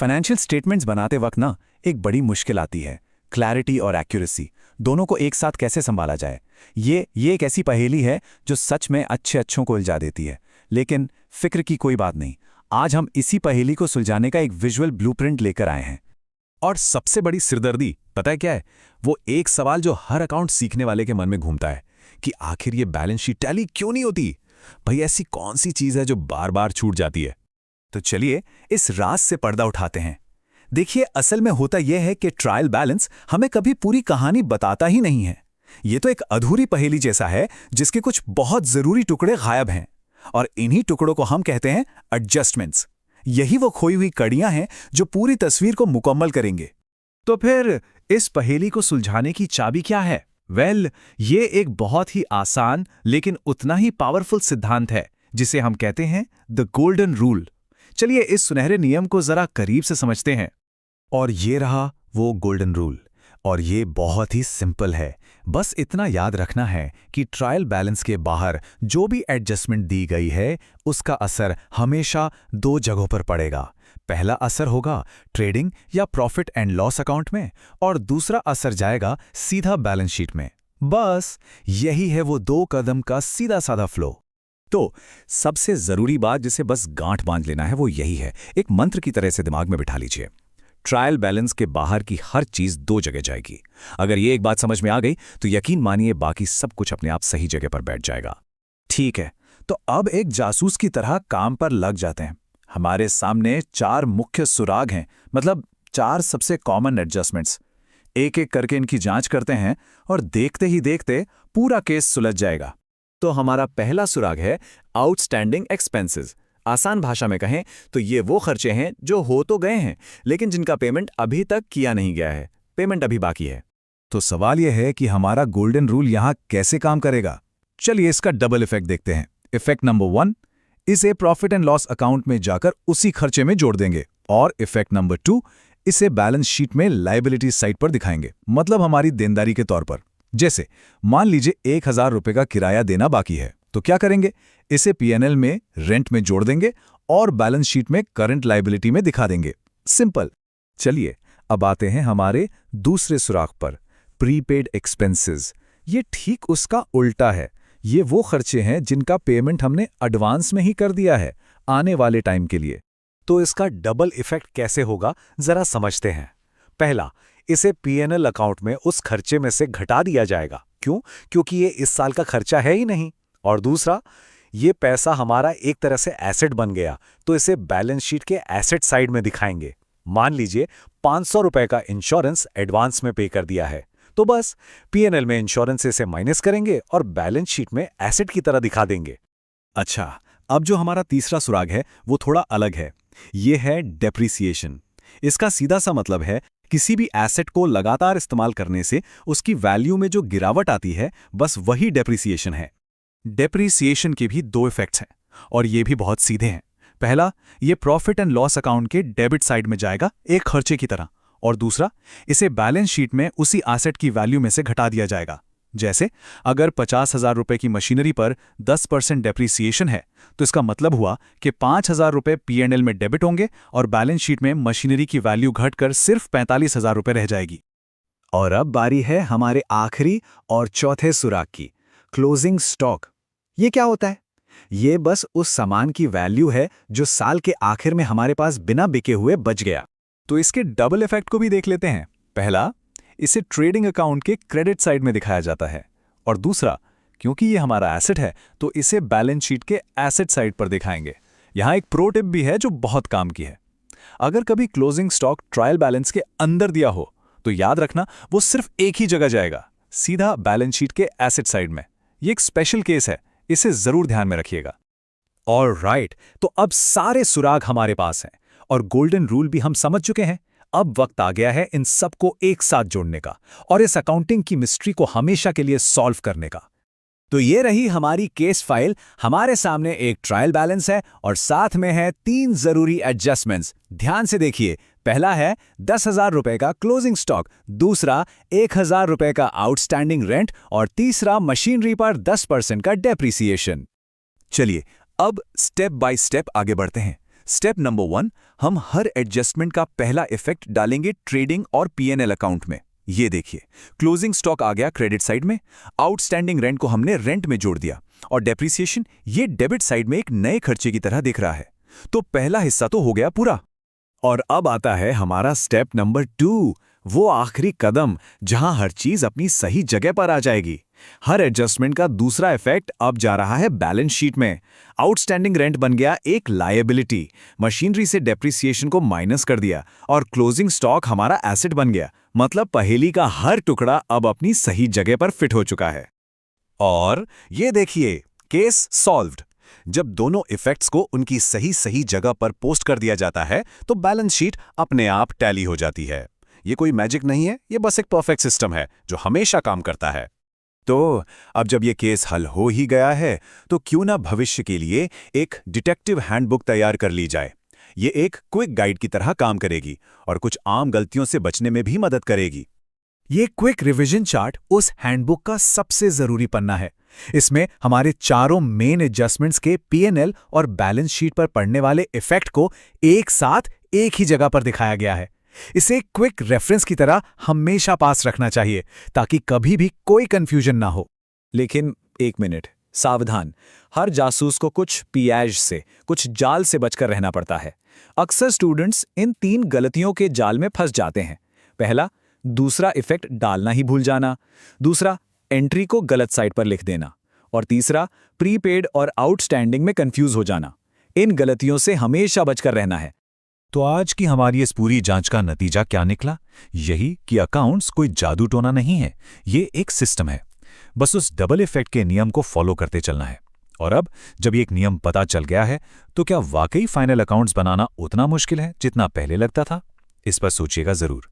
Financial statements बनाते वक्त ना एक बड़ी मुश्किल आती है। क्लैरिटी और एक्यूरेसी दोनों को एक साथ कैसे संभाला जाए। ये एक ऐसी पहेली है जो सच में अच्छे अच्छों को उलझा देती है। लेकिन फिक्र की कोई बात नहीं, आज हम इसी पहेली को सुलझाने का एक विजुअल ब्लूप्रिंट लेकर आए हैं। और सबसे बड़ी सिरदर्दी पता है क्या है? वो एक सवाल जो हर अकाउंट सीखने वाले के मन में घूमता है कि आखिर ये बैलेंस शीट टैली क्यों नहीं होती। भाई ऐसी कौन सी चीज है जो बार बार छूट जाती है? तो चलिए इस राज से पर्दा उठाते हैं। देखिए, असल में होता यह है कि ट्रायल बैलेंस हमें कभी पूरी कहानी बताता ही नहीं है। ये तो एक अधूरी पहेली जैसा है जिसके कुछ बहुत जरूरी टुकड़े गायब हैं, और इन्हीं टुकड़ों को हम कहते हैं एडजस्टमेंट्स। यही वो खोई हुई कड़ियां हैं जो पूरी तस्वीर को मुकम्मल करेंगे। तो फिर इस पहेली को सुलझाने की चाबी क्या है? ये एक बहुत ही आसान लेकिन उतना ही पावरफुल सिद्धांत है जिसे हम कहते हैं द गोल्डन रूल। चलिए इस सुनहरे नियम को जरा करीब से समझते हैं। और ये रहा वो गोल्डन रूल, और ये बहुत ही सिंपल है। बस इतना याद रखना है कि ट्रायल बैलेंस के बाहर जो भी एडजस्टमेंट दी गई है उसका असर हमेशा दो जगहों पर पड़ेगा। पहला असर होगा ट्रेडिंग या प्रॉफिट एंड लॉस अकाउंट में, और दूसरा असर जाएगा सीधा बैलेंस शीट में। बस यही है वो दो कदम का सीधा साधा फ्लो। तो सबसे जरूरी बात जिसे बस गांठ बांध लेना है वो यही है, एक मंत्र की तरह से दिमाग में बिठा लीजिए। ट्रायल बैलेंस के बाहर की हर चीज दो जगह जाएगी। अगर ये एक बात समझ में आ गई तो यकीन मानिए बाकी सब कुछ अपने आप सही जगह पर बैठ जाएगा। ठीक है, तो अब एक जासूस की तरह काम पर लग जाते हैं। हमारे सामने चार मुख्य सुराग हैं, मतलब चार सबसे कॉमन एडजस्टमेंट्स। एक एक करके इनकी जांच करते हैं और देखते ही देखते पूरा केस सुलझ जाएगा। तो हमारा पहला सुराग है आउटस्टैंडिंग एक्सपेंसेस। आसान भाषा में कहें तो ये वो खर्चे हैं जो हो तो गए हैं लेकिन जिनका पेमेंट अभी तक किया नहीं गया है, पेमेंट अभी बाकी है। तो सवाल यह है कि हमारा गोल्डन रूल यहां कैसे काम करेगा। चलिए इसका डबल इफेक्ट देखते हैं। इफेक्ट नंबर 1, इसे प्रॉफिट एंड लॉस अकाउंट में जाकर उसी खर्चे में जोड़ देंगे। और इफेक्ट नंबर 2, इसे बैलेंस शीट में लायबिलिटी साइड पर दिखाएंगे, मतलब हमारी देनदारी के तौर पर। जैसे मान लीजिए 1000 रुपए का किराया देना बाकी है, तो क्या करेंगे, इसे पीएनएल में रेंट में जोड़ देंगे और बैलेंस शीट में करंट लायबिलिटी में दिखा देंगे। सिंपल। चलिए अब आते हैं हमारे दूसरे सुराग पर, प्रीपेड एक्सपेंसेस। ये ठीक उसका उल्टा है। ये वो खर्चे हैं जिनका पेमेंट हमने एडवांस में ही कर दिया है आने वाले टाइम के लिए। तो इसका डबल इफेक्ट कैसे होगा जरा समझते हैं। पहला, इसे पीएनएल अकाउंट में उस खर्चे में से घटा दिया जाएगा। क्यों? क्योंकि ये इस साल का खर्चा है ही नहीं। और दूसरा, ये पैसा हमारा एक तरह से एसेट बन गया, तो इसे बैलेंस शीट के एसेट साइड में दिखाएंगे। मान लीजिए 500 रुपए का इंश्योरेंस एडवांस में पे कर दिया है, तो बस पीएनएल में इंश्योरेंस से माइनस करेंगे और बैलेंस शीट में एसेट की तरह दिखा देंगे। अच्छा, अब जो हमारा तीसरा सुराग है वो थोड़ा अलग है। ये है डेप्रिसिएशन। इसका सीधा सा मतलब है किसी भी एसेट को लगातार इस्तेमाल करने से उसकी वैल्यू में जो गिरावट आती है, बस वही डेप्रिसिएशन है। डेप्रिसिएशन के भी दो इफेक्ट्स हैं और ये भी बहुत सीधे हैं। पहला, ये प्रॉफिट एंड लॉस अकाउंट के डेबिट साइड में जाएगा एक खर्चे की तरह, और दूसरा, इसे बैलेंस शीट में उसी एसेट की वैल्यू में से घटा दिया जाएगा। जैसे अगर 50,000 रुपए की मशीनरी पर 10% डेप्रिसिएशन है, तो इसका मतलब हुआ कि 5,000 रुपए पीएनएल में डेबिट होंगे और बैलेंस शीट में मशीनरी की वैल्यू घटकर सिर्फ 45,000 रुपए रह जाएगी। और अब बारी है हमारे आखिरी और चौथे सुराग की, क्लोजिंग स्टॉक। ये क्या होता है? ये बस उस सामान की वैल्यू है जो साल के आखिर में हमारे पास बिना बिके हुए बच गया। तो इसके डबल इफेक्ट को भी देख लेते हैं। पहला, इसे ट्रेडिंग अकाउंट के क्रेडिट साइड में दिखाया जाता है, और दूसरा, क्योंकि ये हमारा एसेट है तो इसे बैलेंस शीट के एसेट साइड पर दिखाएंगे। यहां एक प्रो टिप भी है जो बहुत काम की है। अगर कभी क्लोजिंग स्टॉक ट्रायल बैलेंस के अंदर दिया हो तो याद रखना वो सिर्फ एक ही जगह जाएगा, सीधा बैलेंस शीट के एसेट साइड में। ये एक स्पेशल केस है, इसे जरूर ध्यान में रखिएगा। ऑलराइट, तो अब सारे सुराग हमारे पास हैं और गोल्डन रूल भी हम समझ चुके हैं। अब वक्त आ गया है इन सबको एक साथ जोड़ने का और इस अकाउंटिंग की मिस्ट्री को हमेशा के लिए सॉल्व करने का। तो ये रही हमारी केस फाइल। हमारे सामने एक ट्रायल बैलेंस है और साथ में है 3 जरूरी एडजस्टमेंट्स। ध्यान से देखिए। पहला है 10,000 रुपए का क्लोजिंग स्टॉक, दूसरा 1,000 रुपए का आउटस्टैंडिंग रेंट और तीसरा मशीनरी पर 10% का डेप्रिसिएशन। चलिए अब स्टेप बाय स्टेप आगे बढ़ते हैं। स्टेप नंबर 1, हम हर एडजस्टमेंट का पहला इफेक्ट डालेंगे ट्रेडिंग और पीएनएल अकाउंट में। ये देखिए, क्लोजिंग स्टॉक आ गया क्रेडिट साइड में, आउटस्टैंडिंग रेंट को हमने रेंट में जोड़ दिया, और डेप्रिसिएशन ये डेबिट साइड में एक नए खर्चे की तरह दिख रहा है। तो पहला हिस्सा तो हो गया पूरा। और अब आता है हमारा स्टेप नंबर 2, वो आखिरी कदम जहां हर चीज अपनी सही जगह पर आ जाएगी। हर एडजस्टमेंट का दूसरा इफेक्ट अब जा रहा है बैलेंस शीट में। आउटस्टैंडिंग रेंट बन गया एक लायबिलिटी, मशीनरी से डेप्रिसिएशन को माइनस कर दिया, और क्लोजिंग स्टॉक हमारा एसेट बन गया। मतलब पहेली का हर टुकड़ा अब अपनी सही जगह पर फिट हो चुका है। और ये देखिए, केस सॉल्व्ड। जब दोनों इफेक्ट्स को उनकी सही जगह पर पोस्ट कर दिया जाता है तो बैलेंस शीट अपने आप टैली हो जाती है। ये कोई मैजिक नहीं है, ये बस एक परफेक्ट सिस्टम है जो हमेशा काम करता है। तो अब जब ये केस हल हो ही गया है तो क्यों ना भविष्य के लिए एक डिटेक्टिव हैंडबुक तैयार कर ली जाए। ये एक क्विक गाइड की तरह काम करेगी और कुछ आम गलतियों से बचने में भी मदद करेगी। ये क्विक रिवीजन चार्ट उस हैंडबुक का सबसे जरूरी पन्ना है। इसमें हमारे चारों मेन एडजस्टमेंट्स के पीएनएल और बैलेंस शीट पर पड़ने वाले इफेक्ट को एक साथ एक ही जगह पर दिखाया गया है। इसे एक क्विक रेफरेंस की तरह हमेशा पास रखना चाहिए ताकि कभी भी कोई कंफ्यूजन ना हो। लेकिन एक मिनट, सावधान, हर जासूस को कुछ पियाज से, कुछ जाल से बचकर रहना पड़ता है। अक्सर स्टूडेंट्स इन 3 गलतियों के जाल में फंस जाते हैं। पहला, दूसरा इफेक्ट डालना ही भूल जाना। दूसरा, एंट्री को गलत साइड पर लिख देना। और तीसरा, प्रीपेड और आउटस्टैंडिंग में कंफ्यूज हो जाना। इन गलतियों से हमेशा बचकर रहना है। तो आज की हमारी इस पूरी जांच का नतीजा क्या निकला? यही कि अकाउंट्स कोई जादू टोना नहीं है, ये एक सिस्टम है। बस उस डबल इफेक्ट के नियम को फॉलो करते चलना है। और अब जब ये एक नियम पता चल गया है तो क्या वाकई फाइनल अकाउंट्स बनाना उतना मुश्किल है जितना पहले लगता था? इस पर सोचिएगा जरूर।